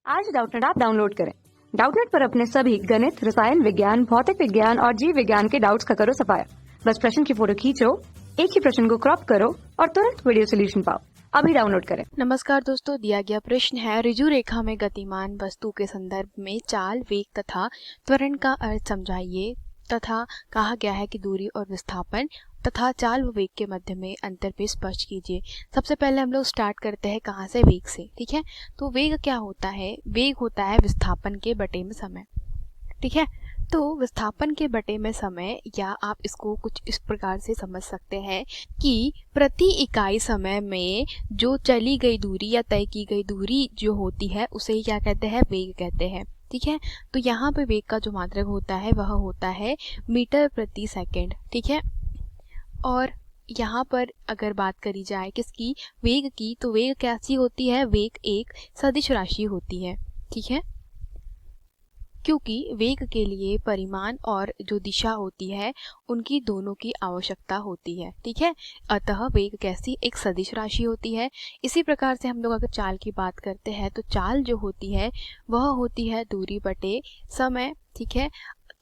आज Doubtnut app download करें। Doubtnut पर अपने सभी गणित, रसायन विज्ञान, भौतिक विज्ञान और जीव विज्ञान के डाउट्स का करो सफाया। बस प्रश्न की फोटो खींचो, एक ही प्रश्न को क्रॉप करो और तुरंत वीडियो सोल्यूशन पाओ। अभी डाउनलोड करें। नमस्कार दोस्तों, दिया गया प्रश्न है ऋजु रेखा में गतिमान वस्तु के संदर्भ में चाल, वेग तथा त्वरण का अर्थ समझाइए तथा कहा गया है कि दूरी और विस्थापन तथा चाल व वेग के मध्य में अंतर भी स्पष्ट कीजिए। सबसे पहले हम लोग स्टार्ट करते हैं कहाँ से, वेग से। ठीक है, तो वेग क्या होता है? वेग होता है विस्थापन के बटे में समय। ठीक है, तो विस्थापन के बटे में समय, या आप इसको कुछ इस प्रकार से समझ सकते हैं कि प्रति इकाई समय में जो चली गई दूरी या तय की गई दूरी जो होती है उसे ही क्या कहते हैं? वेग कहते हैं। ठीक है, तो यहाँ पे वेग का जो मात्रक होता है वह होता है मीटर प्रति सेकंड। ठीक है, और यहाँ पर अगर बात करी जाए किसकी? वेग की, तो वेग कैसी होती है? वेग एक सदिश राशि होती है। ठीक है, क्योंकि वेग के लिए परिमाण और जो दिशा होती है उनकी दोनों की आवश्यकता होती है। ठीक है, अतः वेग कैसी? एक सदिश राशि होती है। इसी प्रकार से हम लोग अगर चाल की बात करते हैं तो चाल जो होती है वह होती है दूरी बटे समय। ठीक है,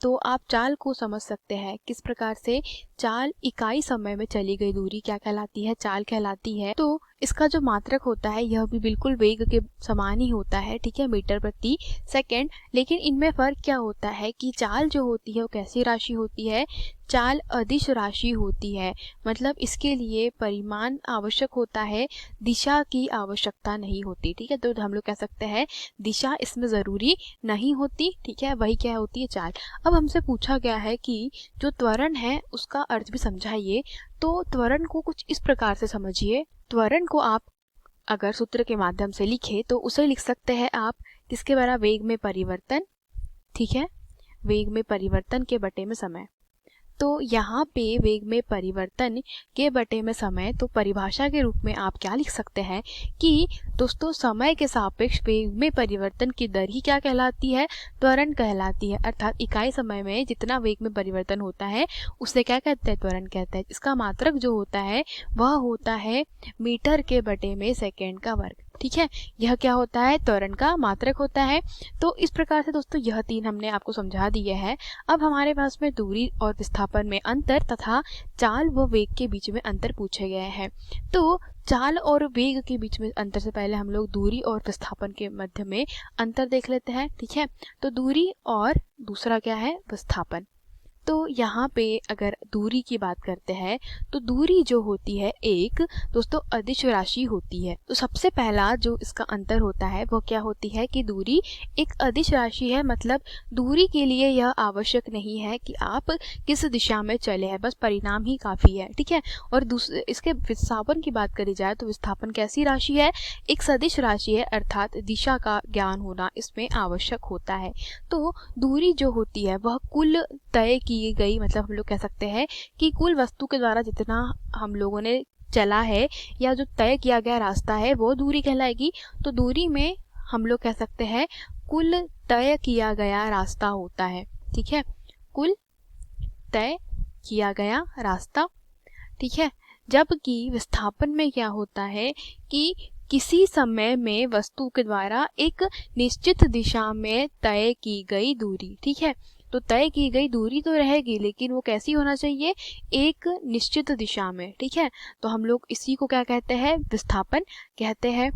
तो आप चाल को समझ सकते हैं किस प्रकार से? चाल इकाई समय में चली गई दूरी क्या कहलाती है? चाल कहलाती है। तो इसका जो मात्रक होता है यह भी बिल्कुल वेग के समान ही होता है। ठीक है, मीटर प्रति सेकंड। लेकिन इनमें फर्क क्या होता है कि चाल जो होती है वो कैसी राशि होती है? चाल अदिश राशि होती है, मतलब इसके लिए परिमाण आवश्यक होता है, दिशा की आवश्यकता नहीं होती। ठीक है, तो हम लोग कह सकते हैं दिशा इसमें ज़रूरी नहीं होती। ठीक है, वही क्या होती है? चाल। अब हमसे पूछा गया है कि जो त्वरण है उसका अर्थ भी समझाइए। तो त्वरण को कुछ इस प्रकार से समझिए। त्वरण को आप अगर सूत्र के माध्यम से लिखे तो उसे लिख सकते हैं आप किसके बराबर? वेग में परिवर्तन। ठीक है, वेग में परिवर्तन के बटे में समय। तो यहाँ पे वेग में परिवर्तन के बटे में समय, तो परिभाषा के रूप में आप क्या लिख सकते हैं कि दोस्तों समय के सापेक्ष वेग में परिवर्तन की दर ही क्या कहलाती है? त्वरण कहलाती है। अर्थात इकाई समय में जितना वेग में परिवर्तन होता है उसे क्या कहते हैं? त्वरण कहते हैं। इसका मात्रक जो होता है वह होता है मीटर के बटे में सेकेंड का वर्ग। ठीक है, यह क्या होता है? त्वरण का मात्रक होता है। तो इस प्रकार से दोस्तों यह तीन हमने आपको समझा दिए हैं। अब हमारे पास में दूरी और विस्थापन में अंतर तथा चाल व वेग के बीच में अंतर पूछे गए हैं। तो चाल और वेग के बीच में अंतर से पहले हम लोग दूरी और विस्थापन के मध्य में अंतर देख लेते हैं। ठीक है, तो दूरी और दूसरा क्या है? विस्थापन। तो यहाँ पे अगर दूरी की बात करते हैं तो दूरी जो होती है एक दोस्तों अदिश राशि होती है। तो सबसे पहला जो इसका अंतर होता है वो क्या होती है कि दूरी एक अदिश राशि है, मतलब दूरी के लिए यह आवश्यक नहीं है कि आप किस दिशा में चले हैं, बस परिणाम ही काफ़ी है। ठीक है, और दूसरे इसके विस्थापन की बात करी जाए तो विस्थापन कैसी राशि है? एक सदिश राशि है, अर्थात दिशा का ज्ञान होना इसमें आवश्यक होता है। तो दूरी जो होती है वह कुल तय की गई, मतलब हम लोग कह सकते हैं कि कुल वस्तु के द्वारा जितना हम लोगों ने चला है या जो तय किया गया रास्ता है वो दूरी कहलाएगी। तो दूरी में हम लोग कह सकते हैं कुल तय किया गया रास्ता होता है। ठीक है, कुल तय किया गया रास्ता। ठीक है, जबकि विस्थापन में क्या होता है कि किसी समय में वस्तु के द्वारा एक निश्चित दिशा में तय की गई दूरी। ठीक है, तो तय की गई दूरी तो रहेगी लेकिन वो कैसी होना चाहिए? एक निश्चित दिशा में। ठीक है, तो हम लोग इसी को क्या कहते हैं? विस्थापन कहते हैं।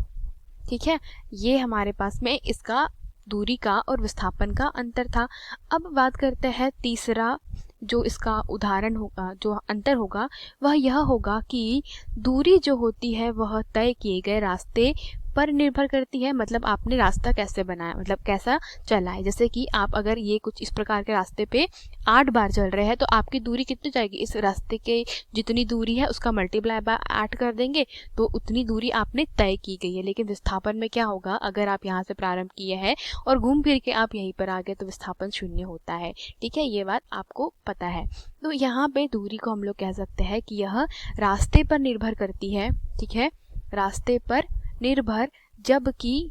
ठीक है, ये हमारे पास में इसका दूरी का और विस्थापन का अंतर था। अब बात करते हैं तीसरा जो इसका उदाहरण होगा, जो अंतर होगा वह यह होगा कि दूरी जो होती है वह तय किए गए रास्ते पर निर्भर करती है। मतलब आपने रास्ता कैसे बनाया, मतलब कैसा चला है। जैसे कि आप अगर ये कुछ इस प्रकार के रास्ते पे 8 बार चल रहे हैं तो आपकी दूरी कितनी जाएगी? इस रास्ते के जितनी दूरी है उसका मल्टीप्लाई बाय 8 कर देंगे तो उतनी दूरी आपने तय की गई है। लेकिन विस्थापन में क्या होगा? अगर आप यहाँ से प्रारंभ किए हैं और घूम फिर के आप यहीं पर आ गए तो विस्थापन 0 होता है। ठीक है, ये बात आपको पता है। तो यहाँ पे दूरी को हम लोग कह सकते हैं कि यह रास्ते पर निर्भर करती है। ठीक है, रास्ते पर निर्भर, जबकि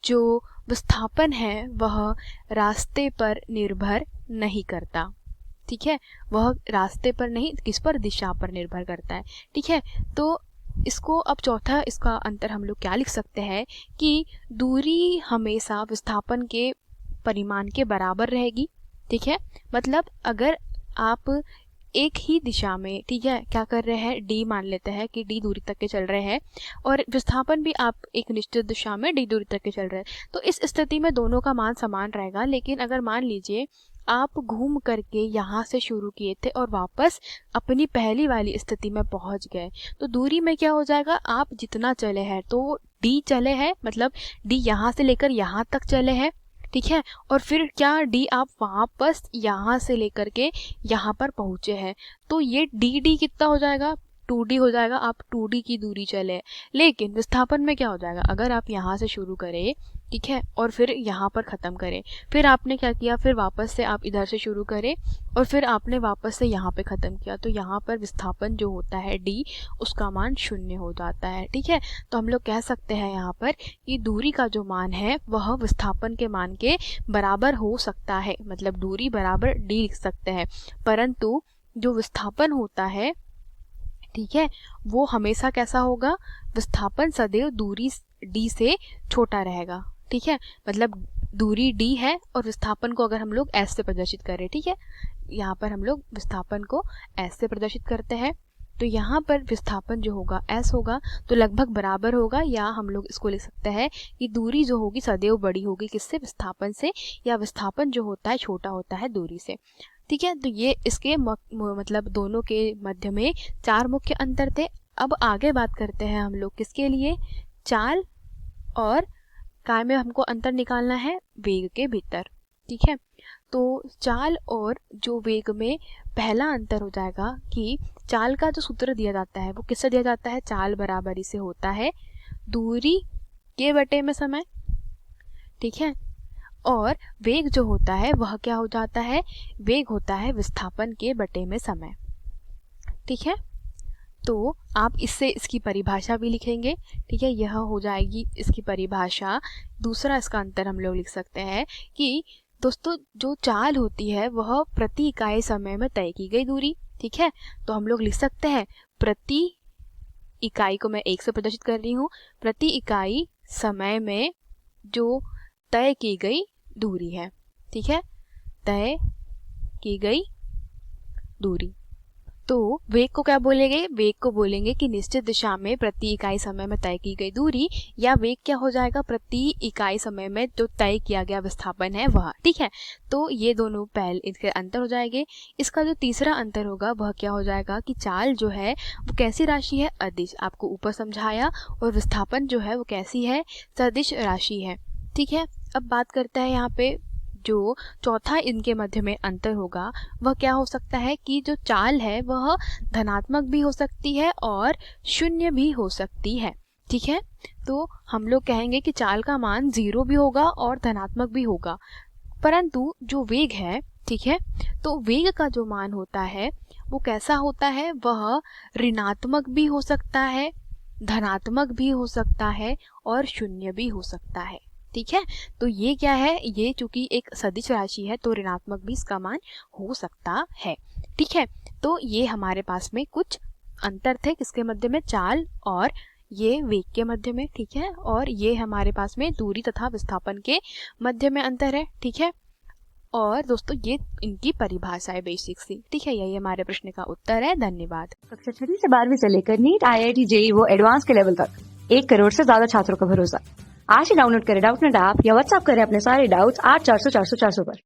जो विस्थापन है वह रास्ते पर निर्भर नहीं करता। ठीक है, वह रास्ते पर नहीं, किस पर? दिशा पर निर्भर करता है। ठीक है, तो इसको अब चौथा इसका अंतर हम लोग क्या लिख सकते हैं कि दूरी हमेशा विस्थापन के परिमाण के बराबर रहेगी। ठीक है, मतलब अगर आप एक ही दिशा में, ठीक है, क्या कर रहे हैं, डी मान लेते हैं कि डी दूरी तक के चल रहे हैं और विस्थापन भी आप एक निश्चित दिशा में डी दूरी तक के चल रहे हैं, तो इस स्थिति में दोनों का मान समान रहेगा। लेकिन अगर मान लीजिए आप घूम करके यहाँ से शुरू किए थे और वापस अपनी पहली वाली स्थिति में पहुँच गए, तो दूरी में क्या हो जाएगा, आप जितना चले हैं तो डी चले हैं, मतलब डी यहाँ से लेकर यहाँ तक चले हैं, ठीक है, और फिर क्या डी आप वापस यहाँ से लेकर के यहाँ पर पहुँचे हैं, तो ये डी कितना हो जाएगा, 2D हो जाएगा, आप 2D की दूरी चले। लेकिन विस्थापन में क्या हो जाएगा, अगर आप यहाँ से शुरू करें, ठीक है, और फिर यहाँ पर ख़त्म करें, फिर आपने क्या किया, फिर वापस से आप इधर से शुरू करें और फिर आपने वापस से यहाँ पे ख़त्म किया, तो यहाँ पर विस्थापन जो होता है डी, उसका मान 0 हो जाता है। ठीक है, तो हम लोग कह सकते हैं यहाँ पर कि दूरी का जो मान है वह विस्थापन के मान के बराबर हो सकता है, मतलब दूरी बराबर डी लिख सकते हैं, परंतु जो विस्थापन होता है, ठीक है, वो हमेशा कैसा होगा, विस्थापन सदैव दूरी डी से छोटा रहेगा। ठीक है, मतलब दूरी डी है और विस्थापन को अगर हम लोग एस से प्रदर्शित करें, ठीक है, यहाँ पर हम लोग विस्थापन को एस से प्रदर्शित करते हैं, तो यहाँ पर विस्थापन जो होगा एस होगा, तो लगभग बराबर होगा, या हम लोग इसको लिख सकते हैं कि दूरी जो होगी सदैव बड़ी होगी, किससे, विस्थापन से, या विस्थापन जो होता है छोटा होता है दूरी से। ठीक है, तो ये इसके मतलब दोनों के मध्य में 4 मुख्य अंतर थे। अब आगे बात करते हैं हम लोग किसके लिए, चाल और काय में हमको अंतर निकालना है वेग के भीतर। ठीक है, तो चाल और जो वेग में पहला अंतर हो जाएगा कि चाल का जो सूत्र दिया जाता है वो किससे दिया जाता है, चाल बराबरी से होता है दूरी के बटे में समय। ठीक है, और वेग जो होता है वह क्या हो जाता है, वेग होता है विस्थापन के बटे में समय। ठीक है, तो आप इससे इसकी परिभाषा भी लिखेंगे। ठीक है, यह हो जाएगी इसकी परिभाषा। दूसरा इसका अंतर हम लोग लिख सकते हैं कि दोस्तों जो चाल होती है वह प्रति इकाई समय में तय की गई दूरी। ठीक है, तो हम लोग लिख सकते हैं प्रति इकाई को मैं 1 से प्रदर्शित कर रही हूँ, प्रति इकाई समय में जो तय की गई दूरी है। ठीक है, तय की गई दूरी। तो वेग को क्या बोलेंगे, वेग को बोलेंगे कि निश्चित दिशा में प्रति इकाई समय में तय की गई दूरी, या वेग क्या हो जाएगा, प्रति इकाई समय में जो तय किया गया विस्थापन है वह। ठीक है, तो ये दोनों पहले इसके अंतर हो जाएंगे। इसका जो तीसरा अंतर होगा वह क्या हो जाएगा कि चाल जो है वो कैसी राशि है, अदिश, आपको ऊपर समझाया, और विस्थापन जो है वो कैसी है, सदिश राशि है। ठीक है, अब बात करते हैं यहाँ पे जो चौथा इनके मध्य में अंतर होगा वह क्या हो सकता है कि जो चाल है वह धनात्मक भी हो सकती है और शून्य भी हो सकती है। ठीक है, तो हम लोग कहेंगे कि चाल का मान 0 भी होगा और धनात्मक भी होगा, परंतु जो वेग है, ठीक है, तो वेग का जो मान होता है वो कैसा होता है, वह ऋणात्मक भी हो सकता है, धनात्मक भी हो सकता है और शून्य भी हो सकता है। ठीक है, तो ये क्या है, ये चूंकि एक सदिश राशि है तो ऋणात्मक भी इसका मान हो सकता है। ठीक है, तो ये हमारे पास में कुछ अंतर थे किसके मध्य में, चाल और ये वेग के मध्य में। ठीक है, और ये हमारे पास में दूरी तथा विस्थापन के मध्य में अंतर है। ठीक है, और दोस्तों ये इनकी परिभाषा है बेसिक सी। ठीक है, यही हमारे प्रश्न का उत्तर है। धन्यवाद। कक्षा 6 से 12वीं से लेकर नीट, IIT, JEE वो एडवांस के लेवल तक 1 करोड़ से ज्यादा छात्रों का भरोसा। आज ही डाउनलोड करें डाउटनेट ऐप या व्हाट्सएप करें अपने सारे डाउट्स 8400 400 400 पर।